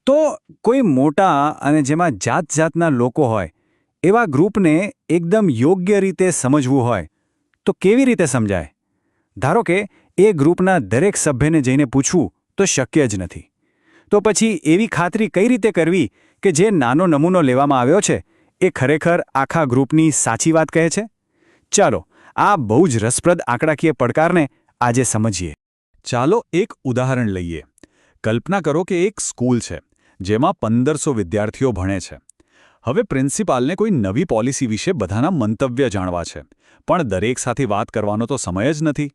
તો કોઈ મોટા અને જેમાં જાતજાતના લોકો હોય એવા ગ્રુપને એકદમ યોગ્ય રીતે સમજવું હોય તો કેવી રીતે સમજાય? ધારો કે એ ગ્રુપના દરેક સભ્યને જઈને પૂછવું તો શક્ય જ નથી. તો પછી એવી ખાતરી કઈ રીતે કરવી કે જે નાનો નમૂનો લેવામાં આવ્યો છે એ ખરેખર આખા ગ્રુપની સાચી વાત કહે છે? ચાલો આ બહુ જ રસપ્રદ આંકડાકીય પડકારને આજે સમજીએ. ચાલો એક ઉદાહરણ લઈએ. કલ્પના કરો કે એક સ્કૂલ છે જેમાં 1500 વિદ્યાર્થીઓ ભણે છે. હવે પ્રિન્સિપાલને કોઈ નવી પોલિસી વિશે બધાના મંતવ્ય જાણવા છે, પણ દરેક સાથે વાત કરવાનો તો સમય જ નથી.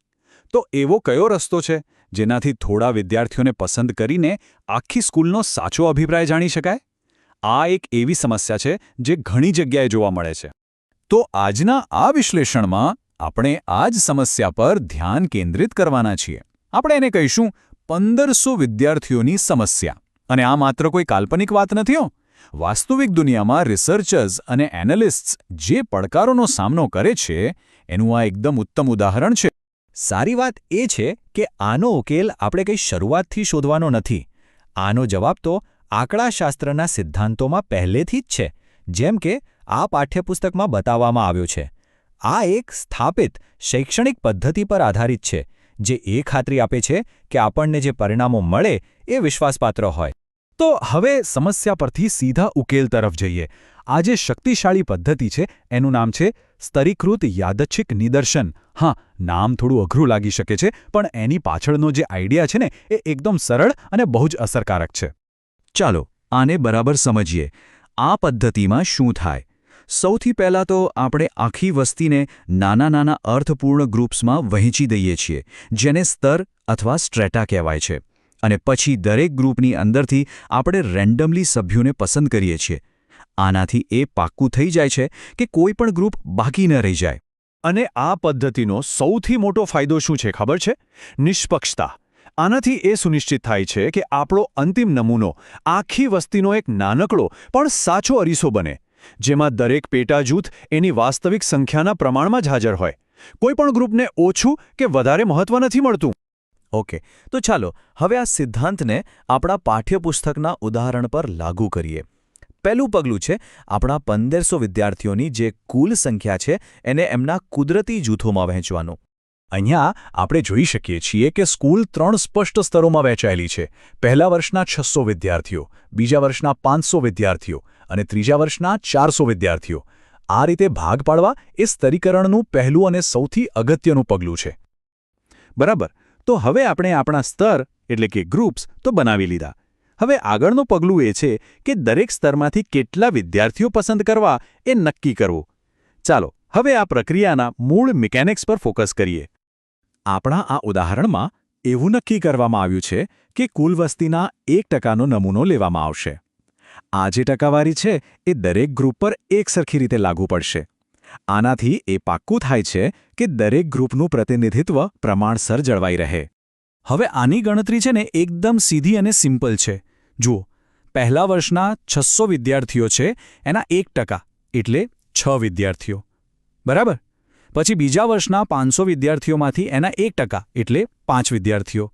તો એવો કયો રસ્તો છે જેનાથી થોડા વિદ્યાર્થીઓને પસંદ કરીને આખી સ્કૂલનો સાચો અભિપ્રાય જાણી શકાય? આ એક એવી સમસ્યા છે જે ઘણી જગ્યાએ જોવા મળે છે. તો આજના આ વિશ્લેષણમાં આપણે આ જ સમસ્યા પર ધ્યાન કેન્દ્રિત કરવાના છીએ. આપણે એને કહીશું 1500 વિદ્યાર્થીઓની સમસ્યા. અને આ માત્ર કોઈ કાલ્પનિક વાત નથી હો. વાસ્તવિક દુનિયામાં રિસર્ચર્સ અને એનાલિસ્ટ્સ જે પડકારોનો સામનો કરે છે એનું આ એકદમ ઉત્તમ ઉદાહરણ છે. સારી વાત એ છે કે આનો ઉકેલ આપણે કંઈ શરૂઆતથી શોધવાનો નથી. આનો જવાબ તો આંકડાશાસ્ત્રના સિદ્ધાંતોમાં પહેલેથી જ છે, જેમ કે આ પાઠ્યપુસ્તકમાં બતાવવામાં આવ્યો છે. આ એક સ્થાપિત શૈક્ષણિક પદ્ધતિ પર આધારિત છે જે એ ખાતરી આપે છે કે આપણને જે પરિણામો મળે એ વિશ્વાસપાત્ર હોય. તો હવે સમસ્યા પરથી સીધા ઉકેલ તરફ જઈએ. આ જે શક્તિશાળી પદ્ધતિ છે એનું નામ છે સ્તરીકૃત યાદચ્છિક નિદર્શન. હા, નામ થોડું અઘરું લાગી શકે છે, પણ એની પાછળનો જે આઈડિયા છે ને એ એકદમ સરળ અને બહુ જ અસરકારક છે. ચાલો આને બરાબર સમજીએ. આ પદ્ધતિમાં શું થાય? સૌથી પહેલાં તો આપણે આખી વસ્તીને નાના અર્થપૂર્ણ ગ્રુપ્સમાં વહેંચી દઈએ છીએ, જેને સ્તર અથવા સ્ટ્રેટા કહેવાય છે. અને પછી દરેક ગ્રુપની અંદરથી આપણે રેન્ડમલી સભ્યોને પસંદ કરીએ છીએ. આનાથી એ પાક્કું થઈ જાય છે કે કોઈ પણ ગ્રુપ બાકી ન રહી જાય. અને આ પદ્ધતિનો સૌથી મોટો ફાયદો શું છે ખબર છે? નિષ્પક્ષતા. આનાથી એ સુનિશ્ચિત થાય છે કે આપણો અંતિમ નમૂનો આખી વસ્તીનો એક નાનકડો પણ સાચો અરીસો બને, જેમાં દરેક પેટા જૂથ એની વાસ્તવિક સંખ્યાના પ્રમાણમાં જ હાજર હોય. કોઈ પણ ગ્રુપને ઓછું કે વધારે મહત્વ નથી મળતું. ઓકે, તો ચાલો હવે આ સિદ્ધાંતને આપણા પાઠ્યપુસ્તકના ઉદાહરણ પર લાગુ કરીએ. પહેલું પગલું છે આપણા 1500 વિદ્યાર્થીઓની જે કુલ સંખ્યા છે એને એમના કુદરતી જૂથોમાં વહેંચવાનું. અહીંયા આપણે જોઈ શકીએ છીએ કે સ્કૂલ 3 સ્પષ્ટ સ્તરોમાં વહેંચાયેલી છે. પહેલા વર્ષના 600 વિદ્યાર્થીઓ, બીજા વર્ષના 500 વિદ્યાર્થીઓ અને ત્રીજા વર્ષના 400 વિદ્યાર્થીઓ. આ રીતે ભાગ પાડવા એ સ્તરીકરણનું પહેલું અને સૌથી અગત્યનું પગલું છે. બરાબર, તો હવે આપણે આપણા સ્તર એટલે કે ગ્રુપ્સ તો બનાવી લીધા. હવે આગળનું પગલું એ છે કે દરેક સ્તરમાંથી કેટલા વિદ્યાર્થીઓ પસંદ કરવા એ નક્કી કરવું. ચાલો હવે આ પ્રક્રિયાના મૂળ મિકેનિક્સ પર ફોકસ કરીએ. આપણા આ ઉદાહરણમાં એવું નક્કી કરવામાં આવ્યું છે કે કુલ વસ્તીના 1%નો નમૂનો લેવામાં આવશે. આ જે ટકાવારી છે એ દરેક ગ્રુપ પર એકસરખી રીતે લાગુ પડશે. આનાથી એ પાક્કું થાય છે કે દરેક ગ્રુપનું પ્રતિનિધિત્વ પ્રમાણસર જળવાઈ રહે. હવે આની ગણતરી છે ને એકદમ સીધી અને સિમ્પલ છે. જુઓ, પહેલા વર્ષના 600 વિદ્યાર્થીઓ છે એના 1% એટલે 6 વિદ્યાર્થીઓ. બરાબર? પછી બીજા વર્ષના 500 વિદ્યાર્થીઓમાંથી એના 1% એટલે 5 વિદ્યાર્થીઓ.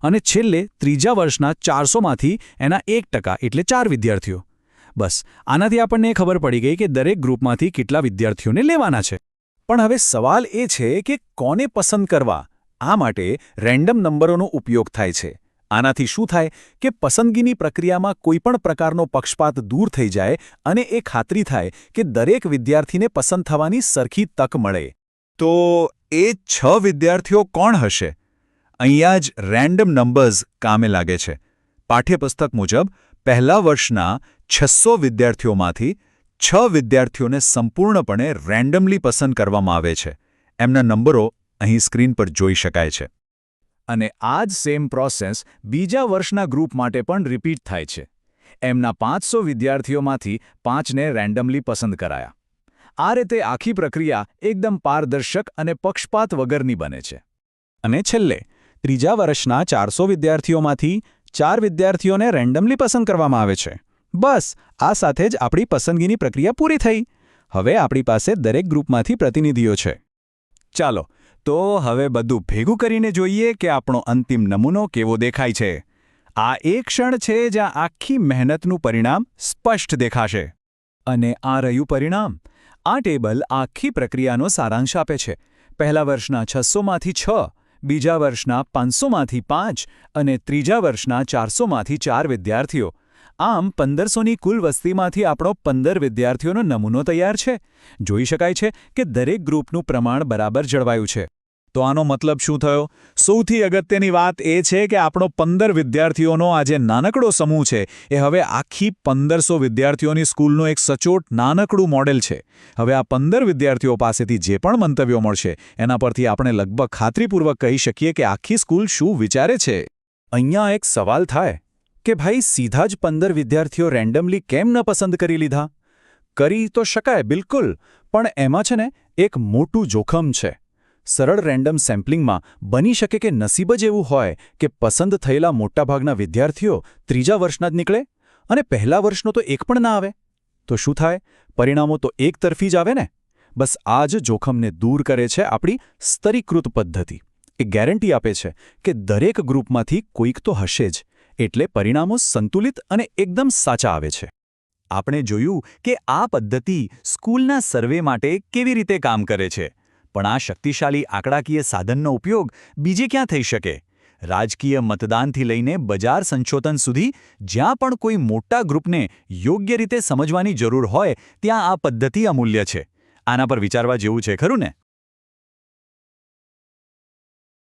અને છેલ્લે ત્રીજા વર્ષના 400માંથી એના 1% એટલે 4 વિદ્યાર્થીઓ. બસ આનાથી આપણને ખબર પડી ગઈ કે દરેક ગ્રુપમાંથી કેટલા વિદ્યાર્થીઓને લેવાના છે. પણ હવે સવાલ એ છે કે કોને પસંદ કરવા? આ માટે રેન્ડમ નંબરોનો ઉપયોગ થાય છે. આનાથી શું થાય કે પસંદગીની પ્રક્રિયામાં કોઈપણ પ્રકારનો પક્ષપાત દૂર થઈ જાય અને એ ખાતરી થાય કે દરેક વિદ્યાર્થીને પસંદ થવાની સરખી તક મળે. તો એ 6 વિદ્યાર્થીઓ કોણ હશે? અહીંયા જ રેન્ડમ નંબર્સ કામે લાગે છે. પાઠ્યપુસ્તક મુજબ પહેલા વર્ષના 600 વિદ્યાર્થીઓમાંથી 6 વિદ્યાર્થીઓને સંપૂર્ણપણે રેન્ડમલી પસંદ કરવામાં આવે છે. એમના નંબરો અહીં સ્ક્રીન પર જોઈ શકાય છે. અને આ જ સેમ પ્રોસેસ બીજા વર્ષના ગ્રુપ માટે પણ રિપીટ થાય છે. એમના 500 વિદ્યાર્થીઓમાંથી 5ને રેન્ડમલી પસંદ કરાયા. આ રીતે આખી પ્રક્રિયા એકદમ પારદર્શક અને પક્ષપાત વગરની બને છે. અને છેલ્લે ત્રીજા વર્ષના 400 વિદ્યાર્થીઓમાંથી 4 વિદ્યાર્થીઓને રેન્ડમલી પસંદ કરવામાં આવે છે. બસ આ સાથે જ આપણી પસંદગીની પ્રક્રિયા પૂરી થઈ. હવે આપણી પાસે દરેક ગ્રુપમાંથી પ્રતિનિધિઓ છે. ચાલો તો હવે બધું ભેગું કરીને જોઈએ કે આપણો અંતિમ નમૂનો કેવો દેખાય છે. આ એ ક્ષણ છે જ્યાં આખી મહેનતનું પરિણામ સ્પષ્ટ દેખાશે. અને આ રહ્યું પરિણામ. આ ટેબલ આખી પ્રક્રિયાનો સારાંશ આપે છે. પહેલા વર્ષના 600માંથી 6, બીજા વર્ષના 500માંથી 5 અને ત્રીજા વર્ષના 400માંથી 4 વિદ્યાર્થીઓ. આમ 1500ની કુલ વસ્તીમાંથી આપણો 15 વિદ્યાર્થીઓનો નમૂનો તૈયાર છે. જોઈ શકાય છે કે દરેક ગ્રુપનું પ્રમાણ બરાબર જળવાયું છે. તો આનો મતલબ શું થયો? સૌથી અગત્યની વાત એ છે કે આપણો 15 વિદ્યાર્થીઓનો આ જે નાનકડો સમૂહ છે એ હવે આખી 1500 વિદ્યાર્થીઓની સ્કૂલનું એક સચોટ નાનકડું મોડેલ છે. હવે આ 15 વિદ્યાર્થીઓ પાસેથી જે પણ મંતવ્યો મળશે એના પરથી આપણે લગભગ ખાતરીપૂર્વક કહી શકીએ કે આખી સ્કૂલ શું વિચારે છે. અહીંયા એક સવાલ થાય કે ભાઈ સીધા જ 15 વિદ્યાર્થીઓ રેન્ડમલી કેમ ન પસંદ કરી લીધા? કરી તો શકાય બિલકુલ, પણ એમાં છે ને એક મોટું જોખમ છે. સરળ રેન્ડમ સેમ્પલિંગમાં બની શકે કે નસીબ જ એવું હોય કે પસંદ થયેલા મોટાભાગના વિદ્યાર્થીઓ ત્રીજા વર્ષના જ નીકળે અને પહેલા વર્ષનો તો એક પણ ના આવે. તો શું થાય? પરિણામો તો એક તરફી જ આવે ને. બસ આ જ જોખમને દૂર કરે છે આપણી સ્તરીકૃત પદ્ધતિ. એ ગેરંટી આપે છે કે દરેક ગ્રુપમાંથી કોઈક તો હશે જ, એટલે પરિણામો સંતુલિત અને એકદમ સાચા આવે છે. આપણે જોયું કે આ પદ્ધતિ સ્કૂલના સર્વે માટે કેવી રીતે કામ કરે છે. પણ આ શક્તિશાળી આંકડાકીય સાધનનો ઉપયોગ બીજે ક્યાં થઈ શકે? રાજકીય મતદાનથી લઈને બજાર સંશોધન સુધી જ્યાં પણ કોઈ મોટા ગ્રુપને યોગ્ય રીતે સમજવાની જરૂર હોય ત્યાં આ પદ્ધતિ અમૂલ્ય છે. આના પર વિચારવા જેવું છે ખરું ને?